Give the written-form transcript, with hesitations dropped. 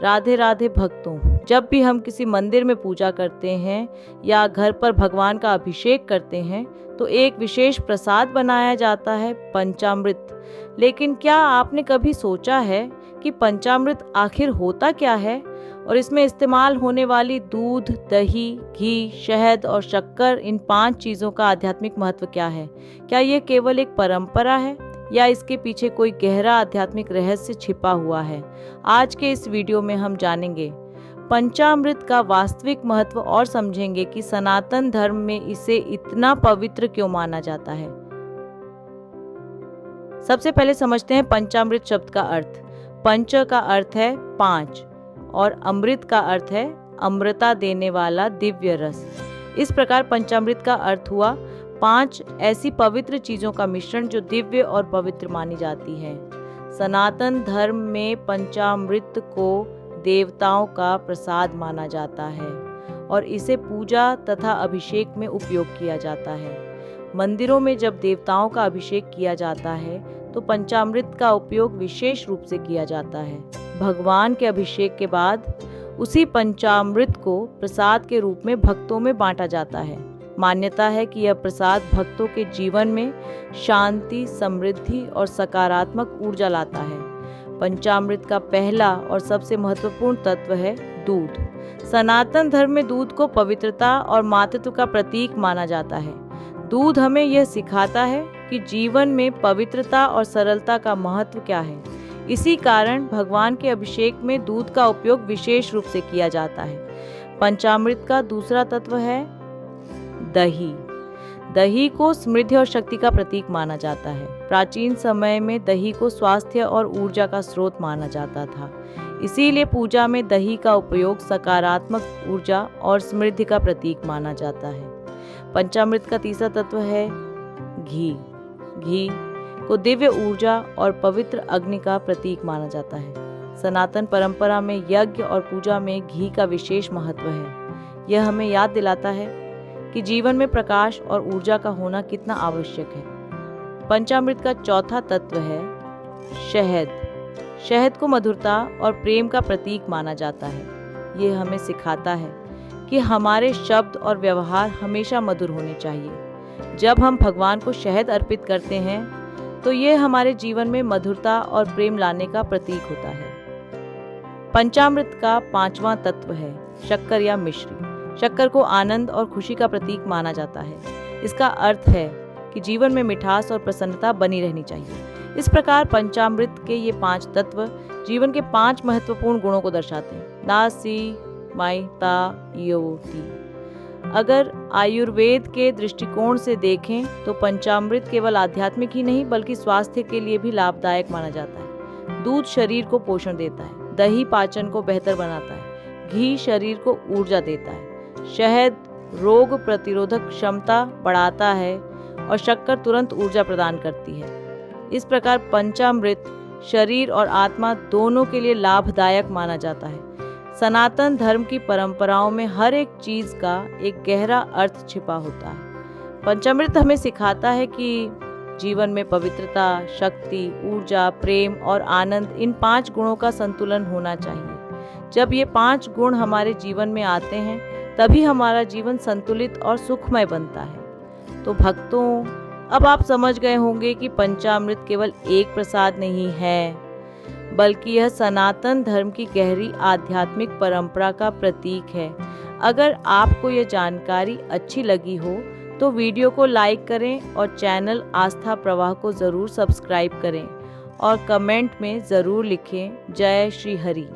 राधे राधे भक्तों। जब भी हम किसी मंदिर में पूजा करते हैं या घर पर भगवान का अभिषेक करते हैं तो एक विशेष प्रसाद बनाया जाता है, पंचामृत। लेकिन क्या आपने कभी सोचा है कि पंचामृत आखिर होता क्या है और इसमें इस्तेमाल होने वाली दूध, दही, घी, शहद और शक्कर, इन 5 चीज़ों का आध्यात्मिक महत्व क्या है? क्या ये केवल एक परंपरा है या इसके पीछे कोई गहरा आध्यात्मिक रहस्य छिपा हुआ है? आज के इस वीडियो में हम जानेंगे पंचामृत का वास्तविक महत्व और समझेंगे कि सनातन धर्म में इसे इतना पवित्र क्यों माना जाता है। सबसे पहले समझते हैं पंचामृत शब्द का अर्थ। पंच का अर्थ है 5 और अमृत का अर्थ है अमृता देने वाला दिव्य रस। इस प्रकार पंचामृत का अर्थ हुआ 5 ऐसी पवित्र चीजों का मिश्रण जो दिव्य और पवित्र मानी जाती है। सनातन धर्म में पंचामृत को देवताओं का प्रसाद माना जाता है और इसे पूजा तथा अभिषेक में उपयोग किया जाता है। मंदिरों में जब देवताओं का अभिषेक किया जाता है तो पंचामृत का उपयोग विशेष रूप से किया जाता है। भगवान के अभिषेक के बाद उसी पंचामृत को प्रसाद के रूप में भक्तों में बांटा जाता है। मान्यता है कि यह प्रसाद भक्तों के जीवन में शांति, समृद्धि और सकारात्मक ऊर्जा लाता है। पंचामृत का पहला और सबसे महत्वपूर्ण तत्व है दूध। सनातन धर्म में दूध को पवित्रता और मातृत्व का प्रतीक माना जाता है। दूध हमें यह सिखाता है कि जीवन में पवित्रता और सरलता का महत्व क्या है। इसी कारण भगवान के अभिषेक में दूध का उपयोग विशेष रूप से किया जाता है। पंचामृत का दूसरा तत्व है दही। दही को समृद्धि और शक्ति का प्रतीक माना जाता है। प्राचीन समय में दही को स्वास्थ्य और ऊर्जा का स्रोत माना जाता था। इसीलिए पूजा में दही का उपयोग सकारात्मक ऊर्जा और समृद्धि का प्रतीक माना जाता है। पंचामृत का तीसरा तत्व है घी। घी को दिव्य ऊर्जा और पवित्र अग्नि का प्रतीक माना जाता है। सनातन परंपरा में यज्ञ और पूजा में घी का विशेष महत्व है। यह हमें याद दिलाता है कि जीवन में प्रकाश और ऊर्जा का होना कितना आवश्यक है। पंचामृत का चौथा तत्व है शहद। शहद को मधुरता और प्रेम का प्रतीक माना जाता है। ये हमें सिखाता है कि हमारे शब्द और व्यवहार हमेशा मधुर होने चाहिए। जब हम भगवान को शहद अर्पित करते हैं तो ये हमारे जीवन में मधुरता और प्रेम लाने का प्रतीक होता है। पंचामृत का 5वां तत्व है शक्कर या मिश्री। शक्कर को आनंद और खुशी का प्रतीक माना जाता है। इसका अर्थ है कि जीवन में मिठास और प्रसन्नता बनी रहनी चाहिए। इस प्रकार पंचामृत के ये 5 तत्व जीवन के 5 महत्वपूर्ण गुणों को दर्शाते हैं। नासी माई ता योति। अगर आयुर्वेद के दृष्टिकोण से देखें तो पंचामृत केवल आध्यात्मिक ही नहीं बल्कि स्वास्थ्य के लिए भी लाभदायक माना जाता है। दूध शरीर को पोषण देता है, दही पाचन को बेहतर बनाता है, घी शरीर को ऊर्जा देता है, शहद रोग प्रतिरोधक क्षमता बढ़ाता है और शक्कर तुरंत ऊर्जा प्रदान करती है। इस प्रकार पंचामृत शरीर और आत्मा दोनों के लिए लाभदायक माना जाता है। सनातन धर्म की परंपराओं में हर एक चीज का एक गहरा अर्थ छिपा होता है। पंचामृत हमें सिखाता है कि जीवन में पवित्रता, शक्ति, ऊर्जा, प्रेम और आनंद, इन 5 गुणों का संतुलन होना चाहिए। जब ये 5 गुण हमारे जीवन में आते हैं तभी हमारा जीवन संतुलित और सुखमय बनता है। तो भक्तों, अब आप समझ गए होंगे कि पंचामृत केवल एक प्रसाद नहीं है बल्कि यह सनातन धर्म की गहरी आध्यात्मिक परंपरा का प्रतीक है। अगर आपको यह जानकारी अच्छी लगी हो तो वीडियो को लाइक करें और चैनल आस्था प्रवाह को ज़रूर सब्सक्राइब करें और कमेंट में ज़रूर लिखें जय श्री हरि।